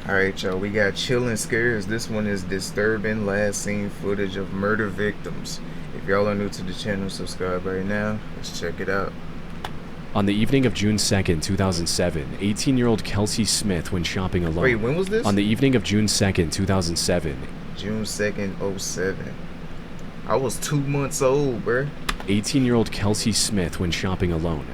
Alright, y'all, we got chilling scares. This one is disturbing last seen footage of murder victims. If y'all are new to the channel, subscribe right now. Let's check it out. On the evening of June 2nd, 2007, 18-year-old Kelsey Smith went shopping alone. Wait, when was this? On the evening of June 2nd, 2007. June 2nd, 07. I was 2 months old, bruh. 18-year-old Kelsey Smith went shopping alone.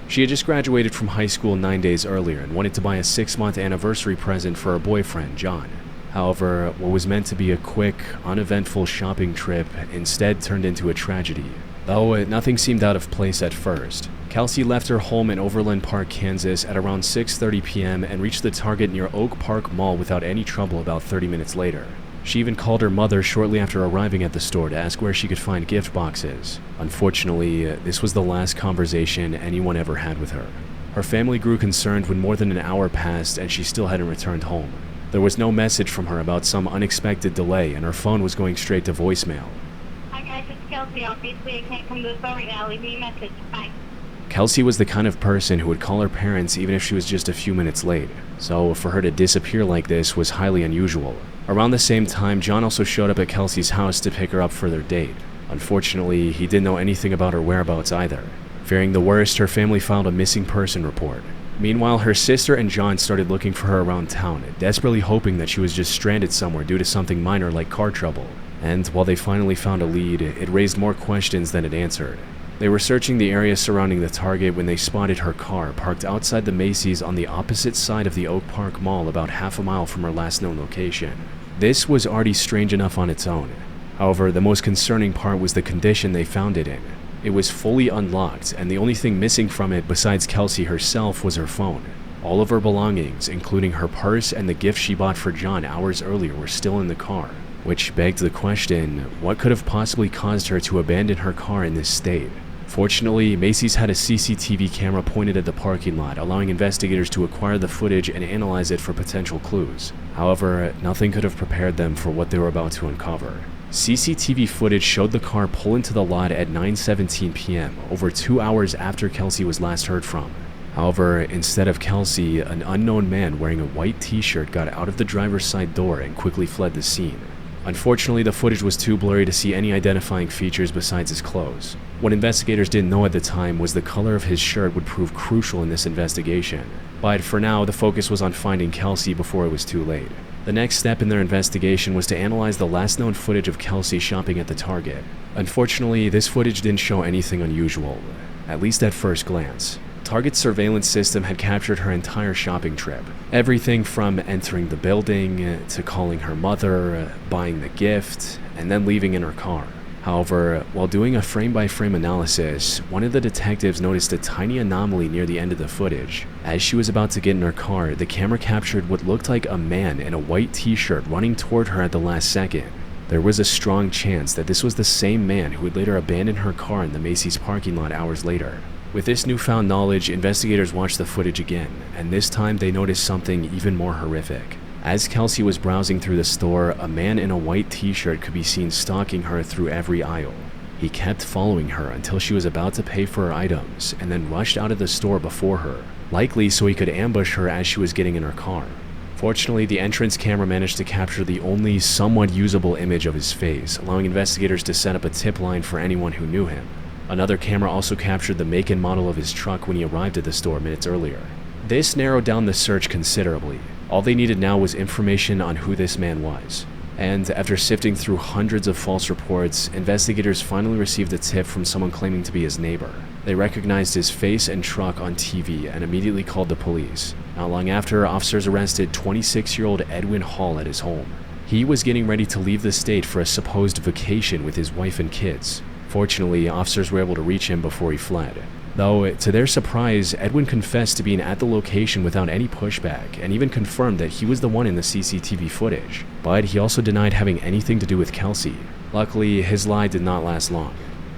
She had just graduated from high school 9 days earlier and wanted to buy a 6-month anniversary present for her boyfriend, John. However, what was meant to be a quick, uneventful shopping trip instead turned into a tragedy. Though nothing seemed out of place at first, Kelsey left her home in Overland Park, Kansas at around 6:30 p.m. and reached the Target near Oak Park Mall without any trouble about 30 minutes later. She even called her mother shortly after arriving at the store to ask where she could find gift boxes. Unfortunately, this was the last conversation anyone ever had with her. Her family grew concerned when more than an hour passed and she still hadn't returned home. There was no message from her about some unexpected delay, and her phone was going straight to voicemail. Hi guys, it's Kelsey. Obviously, I can't come to the store right now. Leave me a message. Bye. Kelsey was the kind of person who would call her parents even if she was just a few minutes late, so for her to disappear like this was highly unusual. Around the same time, John also showed up at Kelsey's house to pick her up for their date. Unfortunately, he didn't know anything about her whereabouts either. Fearing the worst, her family filed a missing person report. Meanwhile, her sister and John started looking for her around town, desperately hoping that she was just stranded somewhere due to something minor like car trouble. And while they finally found a lead, it raised more questions than it answered. They were searching the area surrounding the Target when they spotted her car parked outside the Macy's on the opposite side of the Oak Park Mall about half a mile from her last known location. This was already strange enough on its own. However, the most concerning part was the condition they found it in. It was fully unlocked, and the only thing missing from it besides Kelsey herself was her phone. All of her belongings, including her purse and the gift she bought for John hours earlier, were still in the car, which begged the question, what could have possibly caused her to abandon her car in this state? Fortunately, Macy's had a CCTV camera pointed at the parking lot, allowing investigators to acquire the footage and analyze it for potential clues. However, nothing could have prepared them for what they were about to uncover. CCTV footage showed the car pull into the lot at 9:17 p.m., over 2 hours after Kelsey was last heard from. However, instead of Kelsey, an unknown man wearing a white t-shirt got out of the driver's side door and quickly fled the scene. Unfortunately, the footage was too blurry to see any identifying features besides his clothes. What investigators didn't know at the time was the color of his shirt would prove crucial in this investigation. But for now, the focus was on finding Kelsey before it was too late. The next step in their investigation was to analyze the last known footage of Kelsey shopping at the Target. Unfortunately, this footage didn't show anything unusual, at least at first glance. Target's surveillance system had captured her entire shopping trip. Everything from entering the building, to calling her mother, buying the gift, and then leaving in her car. However, while doing a frame-by-frame analysis, one of the detectives noticed a tiny anomaly near the end of the footage. As she was about to get in her car, the camera captured what looked like a man in a white t-shirt running toward her at the last second. There was a strong chance that this was the same man who would later abandon her car in the Macy's parking lot hours later. With this newfound knowledge, investigators watched the footage again, and this time they noticed something even more horrific. As Kelsey was browsing through the store, a man in a white t-shirt could be seen stalking her through every aisle. He kept following her until she was about to pay for her items, and then rushed out of the store before her, likely so he could ambush her as she was getting in her car. Fortunately, the entrance camera managed to capture the only somewhat usable image of his face, allowing investigators to set up a tip line for anyone who knew him. Another camera also captured the make and model of his truck when he arrived at the store minutes earlier. This narrowed down the search considerably. All they needed now was information on who this man was. And after sifting through hundreds of false reports, investigators finally received a tip from someone claiming to be his neighbor. They recognized his face and truck on TV and immediately called the police. Not long after, officers arrested 26-year-old Edwin Hall at his home. He was getting ready to leave the state for a supposed vacation with his wife and kids. Fortunately, officers were able to reach him before he fled. Though, to their surprise, Edwin confessed to being at the location without any pushback and even confirmed that he was the one in the CCTV footage. But he also denied having anything to do with Kelsey. Luckily, his lie did not last long.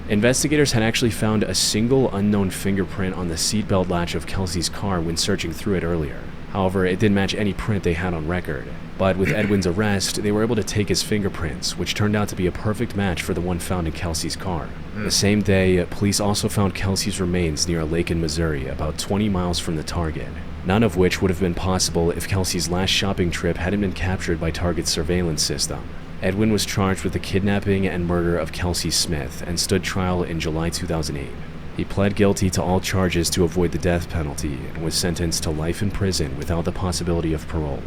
Investigators had actually found a single unknown fingerprint on the seatbelt latch of Kelsey's car when searching through it earlier. However, it didn't match any print they had on record. But with Edwin's arrest, they were able to take his fingerprints, which turned out to be a perfect match for the one found in Kelsey's car. The same day, police also found Kelsey's remains near a lake in Missouri, about 20 miles from the Target. none of which would have been possible if Kelsey's last shopping trip hadn't been captured by Target's surveillance system. Edwin was charged with the kidnapping and murder of Kelsey Smith and stood trial in July 2008. He pled guilty to all charges to avoid the death penalty and was sentenced to life in prison without the possibility of parole.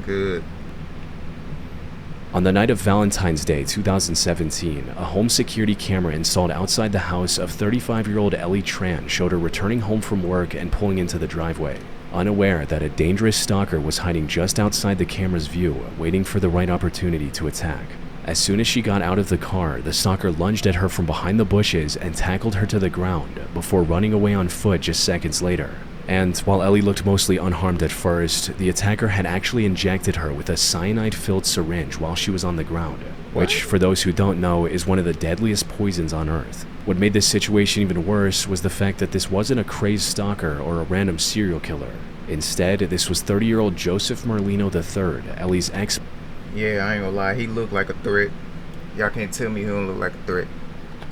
Good. On the night of Valentine's Day 2017, a home security camera installed outside the house of 35-year-old Ellie Tran showed her returning home from work and pulling into the driveway, unaware that a dangerous stalker was hiding just outside the camera's view, waiting for the right opportunity to attack. As soon as she got out of the car, the stalker lunged at her from behind the bushes and tackled her to the ground before running away on foot just seconds later. And while Ellie looked mostly unharmed at first, the attacker had actually injected her with a cyanide-filled syringe while she was on the ground, which, for those who don't know, is one of the deadliest poisons on Earth. What made this situation even worse was the fact that this wasn't a crazed stalker or a random serial killer. Instead, this was 30-year-old Joseph Merlino III, Ellie's ex- Yeah, I ain't gonna lie, he looked like a threat. Y'all can't tell me he don't look like a threat.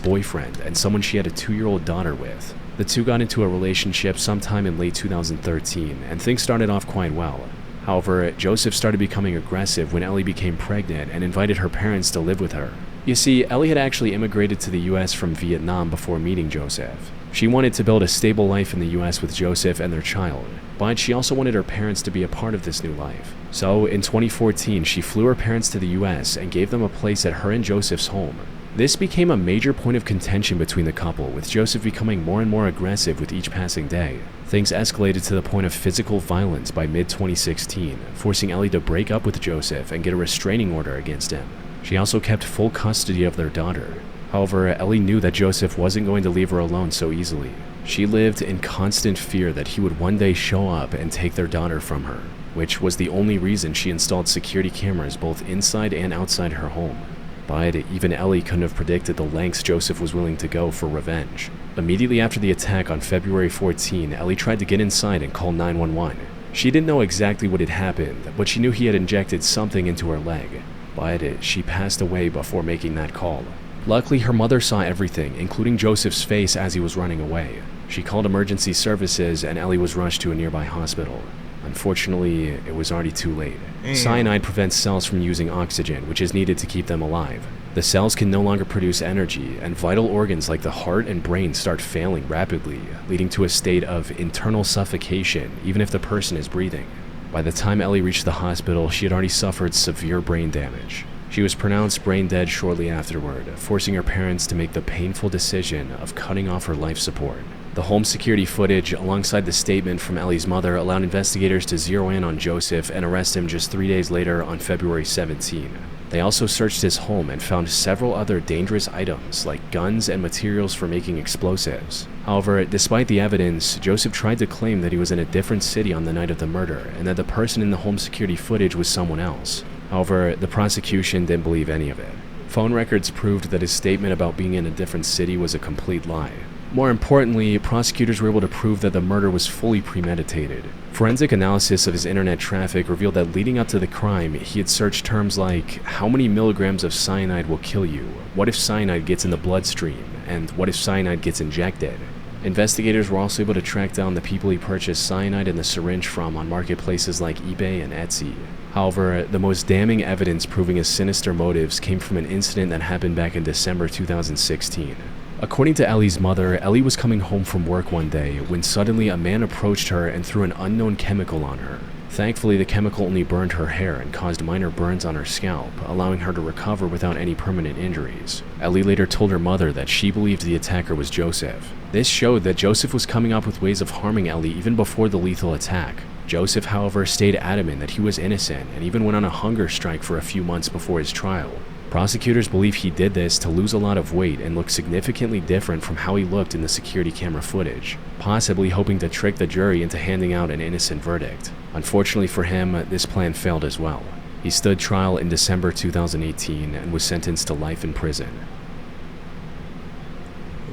boyfriend and someone she had a 2-year-old daughter with. The two got into a relationship sometime in late 2013, and things started off quite well. However, Joseph started becoming aggressive when Ellie became pregnant and invited her parents to live with her. You see, Ellie had actually immigrated to the US from Vietnam before meeting Joseph. She wanted to build a stable life in the US with Joseph and their child, but she also wanted her parents to be a part of this new life. So, in 2014, she flew her parents to the US and gave them a place at her and Joseph's home. This became a major point of contention between the couple, with Joseph becoming more and more aggressive with each passing day. Things escalated to the point of physical violence by mid-2016, forcing Ellie to break up with Joseph and get a restraining order against him. She also kept full custody of their daughter. However, Ellie knew that Joseph wasn't going to leave her alone so easily. She lived in constant fear that he would one day show up and take their daughter from her, which was the only reason she installed security cameras both inside and outside her home. But even Ellie couldn't have predicted the lengths Joseph was willing to go for revenge. Immediately after the attack on February 14, Ellie tried to get inside and call 911. She didn't know exactly what had happened, but she knew he had injected something into her leg. But she passed away before making that call. Luckily, her mother saw everything, including Joseph's face as he was running away. She called emergency services and Ellie was rushed to a nearby hospital. Unfortunately, it was already too late. Cyanide prevents cells from using oxygen, which is needed to keep them alive. The cells can no longer produce energy, and vital organs like the heart and brain start failing rapidly, leading to a state of internal suffocation, even if the person is breathing. By the time Ellie reached the hospital, she had already suffered severe brain damage. She was pronounced brain dead shortly afterward, forcing her parents to make the painful decision of cutting off her life support. The home security footage, alongside the statement from Ellie's mother, allowed investigators to zero in on Joseph and arrest him just 3 days later on February 17. They also searched his home and found several other dangerous items like guns and materials for making explosives. However, despite the evidence, Joseph tried to claim that he was in a different city on the night of the murder and that the person in the home security footage was someone else. However, the prosecution didn't believe any of it. Phone records proved that his statement about being in a different city was a complete lie. More importantly, prosecutors were able to prove that the murder was fully premeditated. Forensic analysis of his internet traffic revealed that leading up to the crime, he had searched terms like, how many milligrams of cyanide will kill you? What if cyanide gets in the bloodstream? And what if cyanide gets injected? Investigators were also able to track down the people he purchased cyanide and the syringe from on marketplaces like eBay and Etsy. However, the most damning evidence proving his sinister motives came from an incident that happened back in December 2016. According to Ellie's mother, Ellie was coming home from work one day when suddenly a man approached her and threw an unknown chemical on her. Thankfully, the chemical only burned her hair and caused minor burns on her scalp, allowing her to recover without any permanent injuries. Ellie later told her mother that she believed the attacker was Joseph. This showed that Joseph was coming up with ways of harming Ellie even before the lethal attack. Joseph, however, stayed adamant that he was innocent and even went on a hunger strike for a few months before his trial. Prosecutors believe he did this to lose a lot of weight and look significantly different from how he looked in the security camera footage, possibly hoping to trick the jury into handing out an innocent verdict. Unfortunately for him, this plan failed as well. He stood trial in December 2018 and was sentenced to life in prison.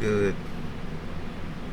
Good.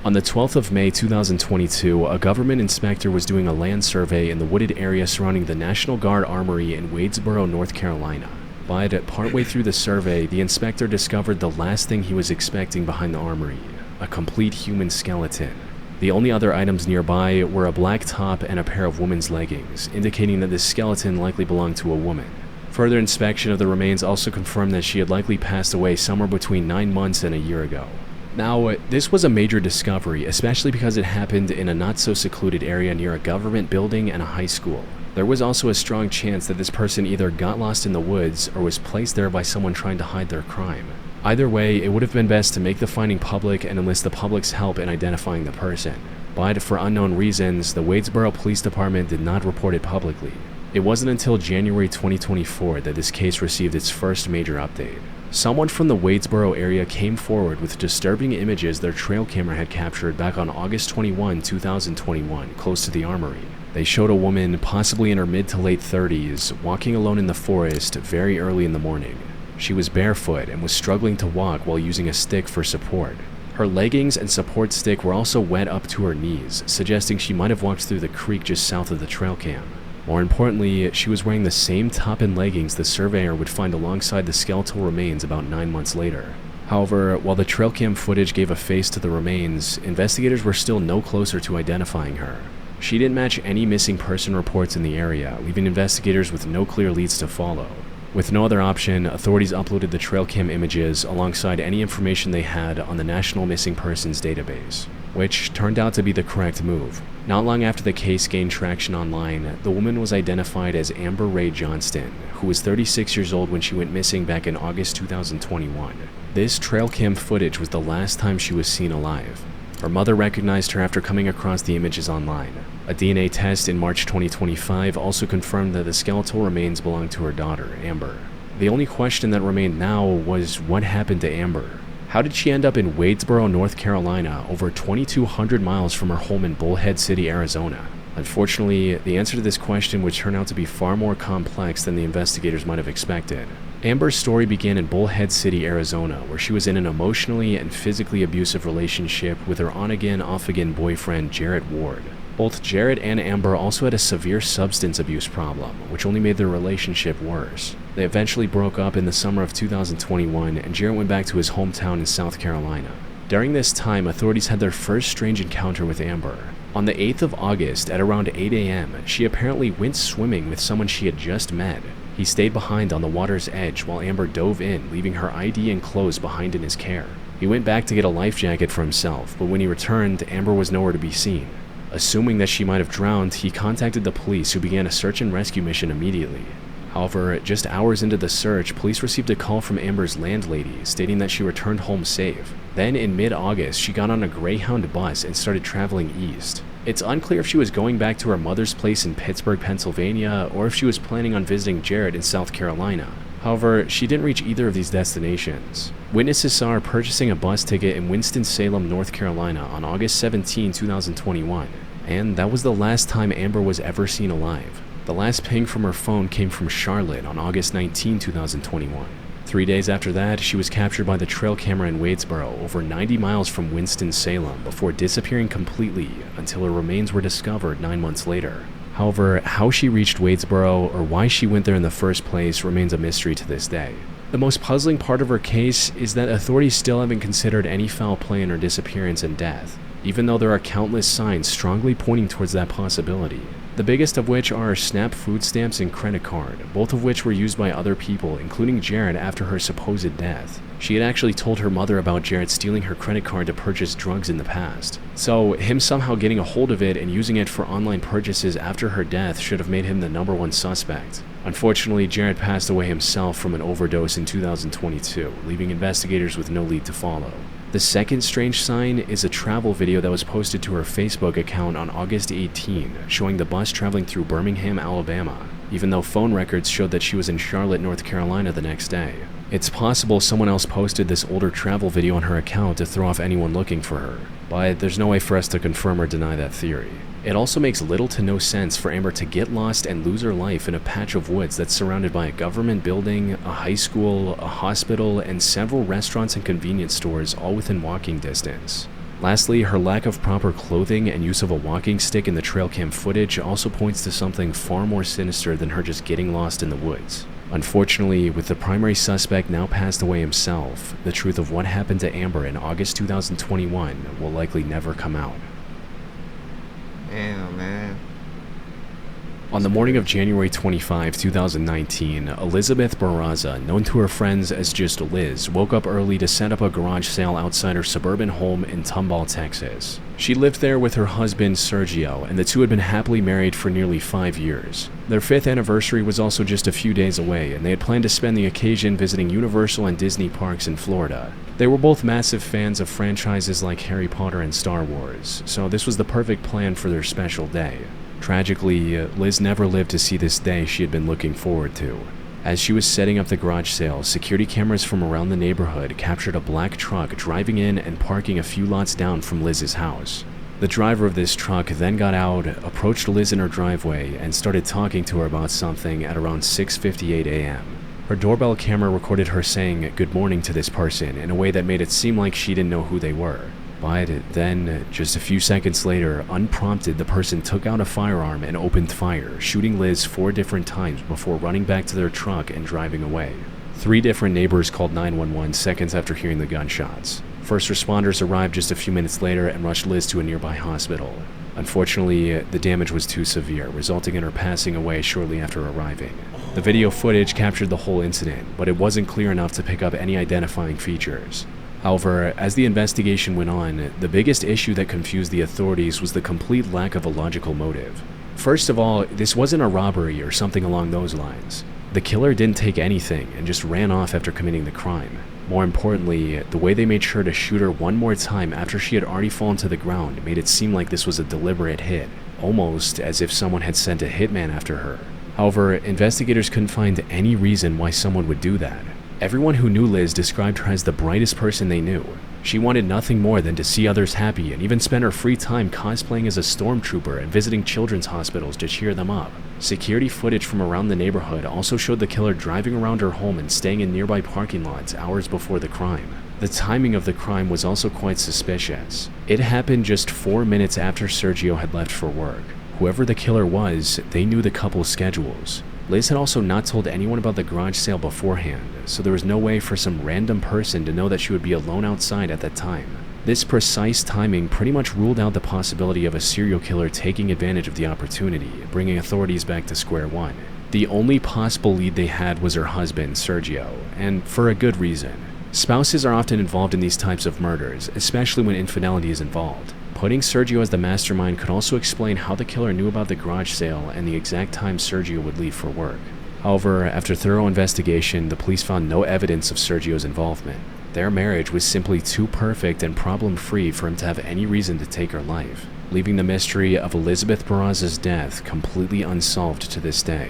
On the 12th of May 2022, a government inspector was doing a land survey in the wooded area surrounding the National Guard Armory in Wadesboro, North Carolina. But partway through the survey, the inspector discovered the last thing he was expecting behind the armory, a complete human skeleton. The only other items nearby were a black top and a pair of women's leggings, indicating that this skeleton likely belonged to a woman. Further inspection of the remains also confirmed that she had likely passed away somewhere between 9 months and a year ago. Now, this was a major discovery, especially because it happened in a not-so-secluded area near a government building and a high school. There was also a strong chance that this person either got lost in the woods or was placed there by someone trying to hide their crime. Either way, it would have been best to make the finding public and enlist the public's help in identifying the person. But for unknown reasons, the Wadesboro Police Department did not report it publicly. It wasn't until January 2024 that this case received its first major update. Someone from the Wadesboro area came forward with disturbing images their trail camera had captured back on August 21, 2021, close to the armory. They showed a woman, possibly in her mid to late 30s, walking alone in the forest very early in the morning. She was barefoot and was struggling to walk while using a stick for support. Her leggings and support stick were also wet up to her knees, suggesting she might have walked through the creek just south of the trail cam. More importantly, she was wearing the same top and leggings the surveyor would find alongside the skeletal remains about 9 months later. However, while the trail cam footage gave a face to the remains, investigators were still no closer to identifying her. She didn't match any missing person reports in the area, leaving investigators with no clear leads to follow. With no other option, authorities uploaded the trail cam images alongside any information they had on the National Missing Persons database, which turned out to be the correct move. Not long after the case gained traction online, the woman was identified as Amber Ray Johnston, who was 36 years old when she went missing back in August 2021. This trail cam footage was the last time she was seen alive. Her mother recognized her after coming across the images online. A DNA test in March 2025 also confirmed that the skeletal remains belonged to her daughter, Amber. The only question that remained now was what happened to Amber? How did she end up in Wadesboro, North Carolina, over 2,200 miles from her home in Bullhead City, Arizona? Unfortunately, the answer to this question would turn out to be far more complex than the investigators might have expected. Amber's story began in Bullhead City, Arizona, where she was in an emotionally and physically abusive relationship with her on-again, off-again boyfriend, Jarrett Ward. Both Jarrett and Amber also had a severe substance abuse problem, which only made their relationship worse. They eventually broke up in the summer of 2021, and Jarrett went back to his hometown in South Carolina. During this time, authorities had their first strange encounter with Amber. On the 8th of August, at around 8 a.m., she apparently went swimming with someone she had just met. He stayed behind on the water's edge while Amber dove in, leaving her ID and clothes behind in his care. He went back to get a life jacket for himself, but when he returned, Amber was nowhere to be seen. Assuming that she might have drowned, he contacted the police, who began a search and rescue mission immediately. However, just hours into the search, police received a call from Amber's landlady stating that she returned home safe. Then in mid-August, she got on a Greyhound bus and started traveling east. It's unclear if she was going back to her mother's place in Pittsburgh, Pennsylvania, or if she was planning on visiting Jarrett in South Carolina. However, she didn't reach either of these destinations. Witnesses saw her purchasing a bus ticket in Winston-Salem, North Carolina on August 17, 2021, and that was the last time Amber was ever seen alive. The last ping from her phone came from Charlotte on August 19, 2021. 3 days after that, she was captured by the trail camera in Wadesboro, over 90 miles from Winston-Salem, before disappearing completely until her remains were discovered 9 months later. However, how she reached Wadesboro or why she went there in the first place remains a mystery to this day. The most puzzling part of her case is that authorities still haven't considered any foul play in her disappearance and death, even though there are countless signs strongly pointing towards that possibility. The biggest of which are her SNAP food stamps and credit card, both of which were used by other people, including Jarrett after her supposed death. She had actually told her mother about Jarrett stealing her credit card to purchase drugs in the past. So him somehow getting a hold of it and using it for online purchases after her death should have made him the #1 suspect. Unfortunately, Jarrett passed away himself from an overdose in 2022, leaving investigators with no lead to follow. The second strange sign is a travel video that was posted to her Facebook account on August 18, showing the bus traveling through Birmingham, Alabama, even though phone records showed that she was in Charlotte, North Carolina the next day. It's possible someone else posted this older travel video on her account to throw off anyone looking for her, but there's no way for us to confirm or deny that theory. It also makes little to no sense for Amber to get lost and lose her life in a patch of woods that's surrounded by a government building, a high school, a hospital, and several restaurants and convenience stores all within walking distance. Lastly, her lack of proper clothing and use of a walking stick in the trail cam footage also points to something far more sinister than her just getting lost in the woods. Unfortunately, with the primary suspect now passed away himself, the truth of what happened to Amber in August 2021 will likely never come out. Damn, man. On the morning of January 25, 2019, Elizabeth Barraza, known to her friends as just Liz, woke up early to set up a garage sale outside her suburban home in Tomball, Texas. She lived there with her husband Sergio, and the two had been happily married for nearly 5 years. Their 5th anniversary was also just a few days away, and they had planned to spend the occasion visiting Universal and Disney parks in Florida. They were both massive fans of franchises like Harry Potter and Star Wars, so this was the perfect plan for their special day. Tragically, Liz never lived to see this day she had been looking forward to. As she was setting up the garage sale, security cameras from around the neighborhood captured a black truck driving in and parking a few lots down from Liz's house. The driver of this truck then got out, approached Liz in her driveway, and started talking to her about something at around 6:58 a.m. Her doorbell camera recorded her saying good morning to this person in a way that made it seem like she didn't know who they were. But then, just a few seconds later, unprompted, the person took out a firearm and opened fire, shooting Liz 4 different times before running back to their truck and driving away. 3 different neighbors called 911 seconds after hearing the gunshots. First responders arrived just a few minutes later and rushed Liz to a nearby hospital. Unfortunately, the damage was too severe, resulting in her passing away shortly after arriving. The video footage captured the whole incident, but it wasn't clear enough to pick up any identifying features. However, as the investigation went on, the biggest issue that confused the authorities was the complete lack of a logical motive. First of all, this wasn't a robbery or something along those lines. The killer didn't take anything and just ran off after committing the crime. More importantly, the way they made sure to shoot her one more time after she had already fallen to the ground made it seem like this was a deliberate hit, almost as if someone had sent a hitman after her. However, investigators couldn't find any reason why someone would do that. Everyone who knew Liz described her as the brightest person they knew. She wanted nothing more than to see others happy and even spent her free time cosplaying as a stormtrooper and visiting children's hospitals to cheer them up. Security footage from around the neighborhood also showed the killer driving around her home and staying in nearby parking lots hours before the crime. The timing of the crime was also quite suspicious. It happened just 4 minutes after Sergio had left for work. Whoever the killer was, they knew the couple's schedules. Liz had also not told anyone about the garage sale beforehand, so there was no way for some random person to know that she would be alone outside at that time. This precise timing pretty much ruled out the possibility of a serial killer taking advantage of the opportunity, bringing authorities back to square one. The only possible lead they had was her husband, Sergio, and for a good reason. Spouses are often involved in these types of murders, especially when infidelity is involved. Putting Sergio as the mastermind could also explain how the killer knew about the garage sale and the exact time Sergio would leave for work. However, after thorough investigation, the police found no evidence of Sergio's involvement. Their marriage was simply too perfect and problem-free for him to have any reason to take her life, leaving the mystery of Elizabeth Barraza's death completely unsolved to this day.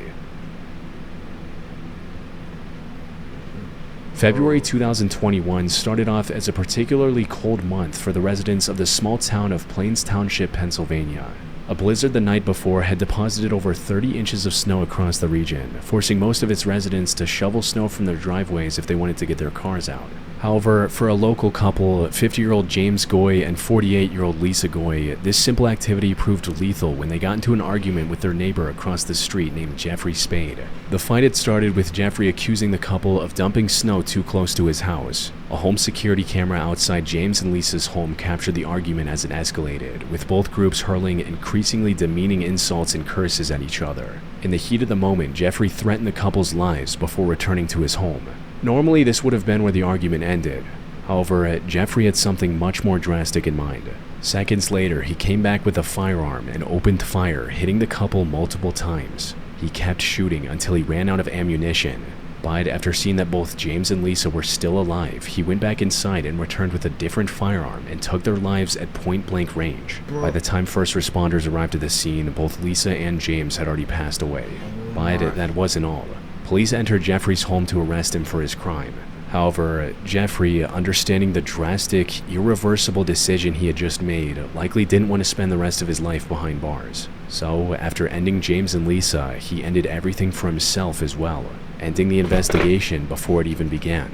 February 2021 started off as a particularly cold month for the residents of the small town of Plains Township, Pennsylvania. A blizzard the night before had deposited over 30 inches of snow across the region, forcing most of its residents to shovel snow from their driveways if they wanted to get their cars out. However, for a local couple, 50-year-old James Goy and 48-year-old Lisa Goy, this simple activity proved lethal when they got into an argument with their neighbor across the street named Jeffrey Spade. The fight had started with Jeffrey accusing the couple of dumping snow too close to his house. A home security camera outside James and Lisa's home captured the argument as it escalated, with both groups hurling increasingly demeaning insults and curses at each other. In the heat of the moment, Jeffrey threatened the couple's lives before returning to his home. Normally, this would have been where the argument ended. However, Jeffrey had something much more drastic in mind. Seconds later, he came back with a firearm and opened fire, hitting the couple multiple times. He kept shooting until he ran out of ammunition. But after seeing that both James and Lisa were still alive, he went back inside and returned with a different firearm and took their lives at point-blank range. By the time first responders arrived at the scene, both Lisa and James had already passed away. But that wasn't all. Police entered Jeffrey's home to arrest him for his crime. However, Jeffrey, understanding the drastic, irreversible decision he had just made, likely didn't want to spend the rest of his life behind bars. So, after ending James and Lisa, he ended everything for himself as well, ending the investigation before it even began.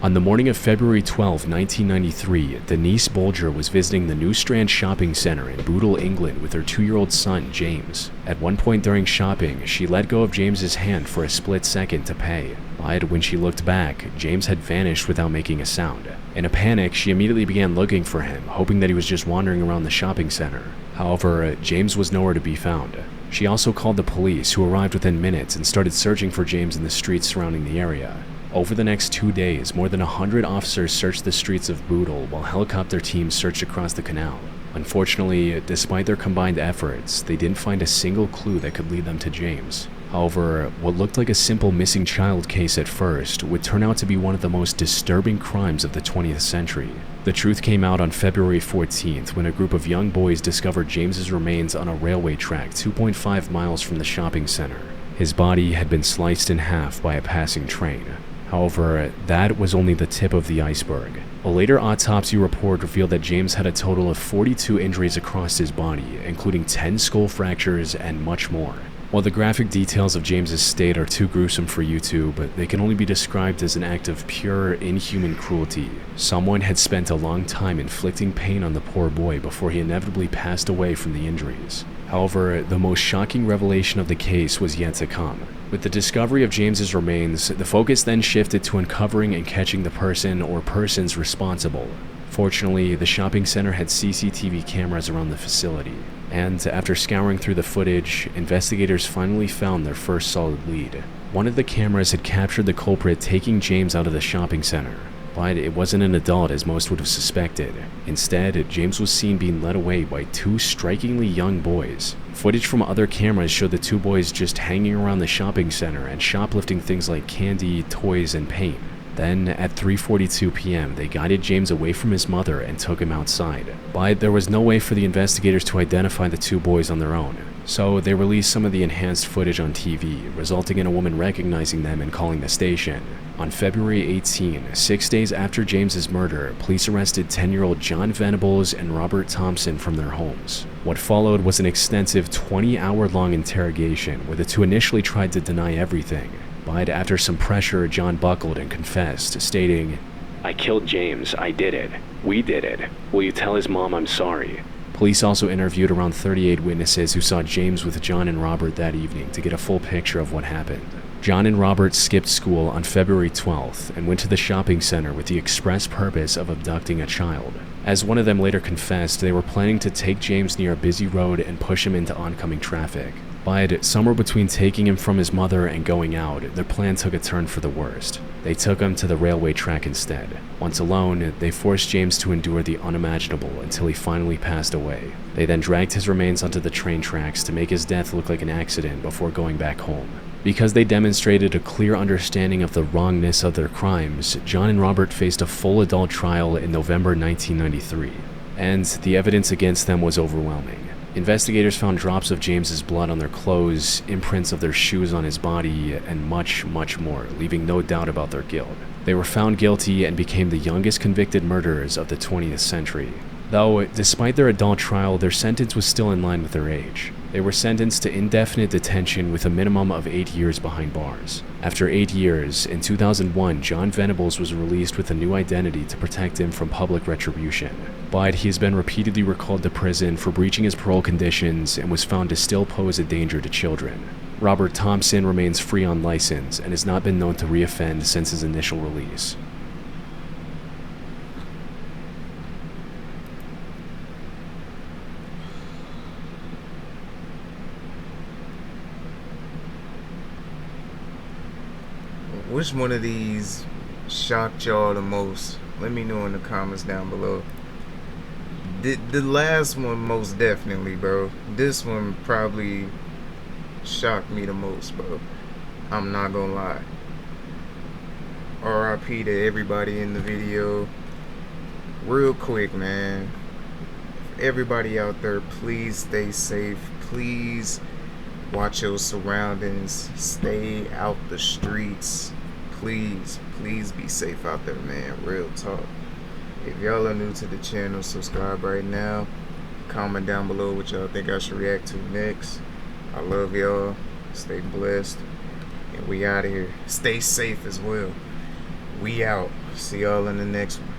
On the morning of February 12, 1993, Denise Bolger was visiting the New Strand Shopping Center in Bootle, England with her 2-year-old son, James. At one point during shopping, she let go of James's hand for a split second to pay. But when she looked back, James had vanished without making a sound. In a panic, she immediately began looking for him, hoping that he was just wandering around the shopping center. However, James was nowhere to be found. She also called the police, who arrived within minutes and started searching for James in the streets surrounding the area. Over the next 2 days, more than 100 officers searched the streets of Bootle while helicopter teams searched across the canal. Unfortunately, despite their combined efforts, they didn't find a single clue that could lead them to James. However, what looked like a simple missing child case at first would turn out to be one of the most disturbing crimes of the 20th century. The truth came out on February 14th when a group of young boys discovered James's remains on a railway track 2.5 miles from the shopping center. His body had been sliced in half by a passing train. However, that was only the tip of the iceberg. A later autopsy report revealed that James had a total of 42 injuries across his body, including 10 skull fractures and much more. While the graphic details of James's state are too gruesome for YouTube, they can only be described as an act of pure, inhuman cruelty. Someone had spent a long time inflicting pain on the poor boy before he inevitably passed away from the injuries. However, the most shocking revelation of the case was yet to come. With the discovery of James's remains, the focus then shifted to uncovering and catching the person or persons responsible. Fortunately, the shopping center had CCTV cameras around the facility, and after scouring through the footage, investigators finally found their first solid lead. One of the cameras had captured the culprit taking James out of the shopping center, but it wasn't an adult as most would have suspected. Instead, James was seen being led away by 2 strikingly young boys. Footage from other cameras showed the 2 boys just hanging around the shopping center and shoplifting things like candy, toys, and paint. Then, at 3:42 p.m., they guided James away from his mother and took him outside. But there was no way for the investigators to identify the 2 boys on their own, so they released some of the enhanced footage on TV, resulting in a woman recognizing them and calling the station. On February 18, 6 days after James's murder, police arrested 10-year-old John Venables and Robert Thompson from their homes. What followed was an extensive 20-hour-long interrogation where the 2 initially tried to deny everything. But after some pressure, John buckled and confessed, stating, "I killed James. I did it. We did it. Will you tell his mom I'm sorry?" Police also interviewed around 38 witnesses who saw James with John and Robert that evening to get a full picture of what happened. John and Robert skipped school on February 12th and went to the shopping center with the express purpose of abducting a child. As one of them later confessed, they were planning to take James near a busy road and push him into oncoming traffic. But somewhere between taking him from his mother and going out, their plan took a turn for the worst. They took him to the railway track instead. Once alone, they forced James to endure the unimaginable until he finally passed away. They then dragged his remains onto the train tracks to make his death look like an accident before going back home. Because they demonstrated a clear understanding of the wrongness of their crimes, John and Robert faced a full adult trial in November 1993, and the evidence against them was overwhelming. Investigators found drops of James's blood on their clothes, imprints of their shoes on his body, and much, much more, leaving no doubt about their guilt. They were found guilty and became the youngest convicted murderers of the 20th century. Though, despite their adult trial, their sentence was still in line with their age. They were sentenced to indefinite detention with a minimum of 8 years behind bars. After 8 years, in 2001, John Venables was released with a new identity to protect him from public retribution. But he has been repeatedly recalled to prison for breaching his parole conditions and was found to still pose a danger to children. Robert Thompson remains free on license and has not been known to reoffend since his initial release. Which one of these shocked y'all the most? Let me know in the comments down below. The last one most definitely, bro. This one probably shocked me the most, bro. I'm not gonna lie. RIP to everybody in the video. Real quick, man. Everybody out there, please stay safe. Please watch your surroundings. Stay out the streets. Please be safe out there, man. Real talk. If y'all are new to the channel, subscribe right now. Comment down below what y'all think I should react to next. I love y'all. Stay blessed. And we out of here. Stay safe as well. We out. See y'all in the next one.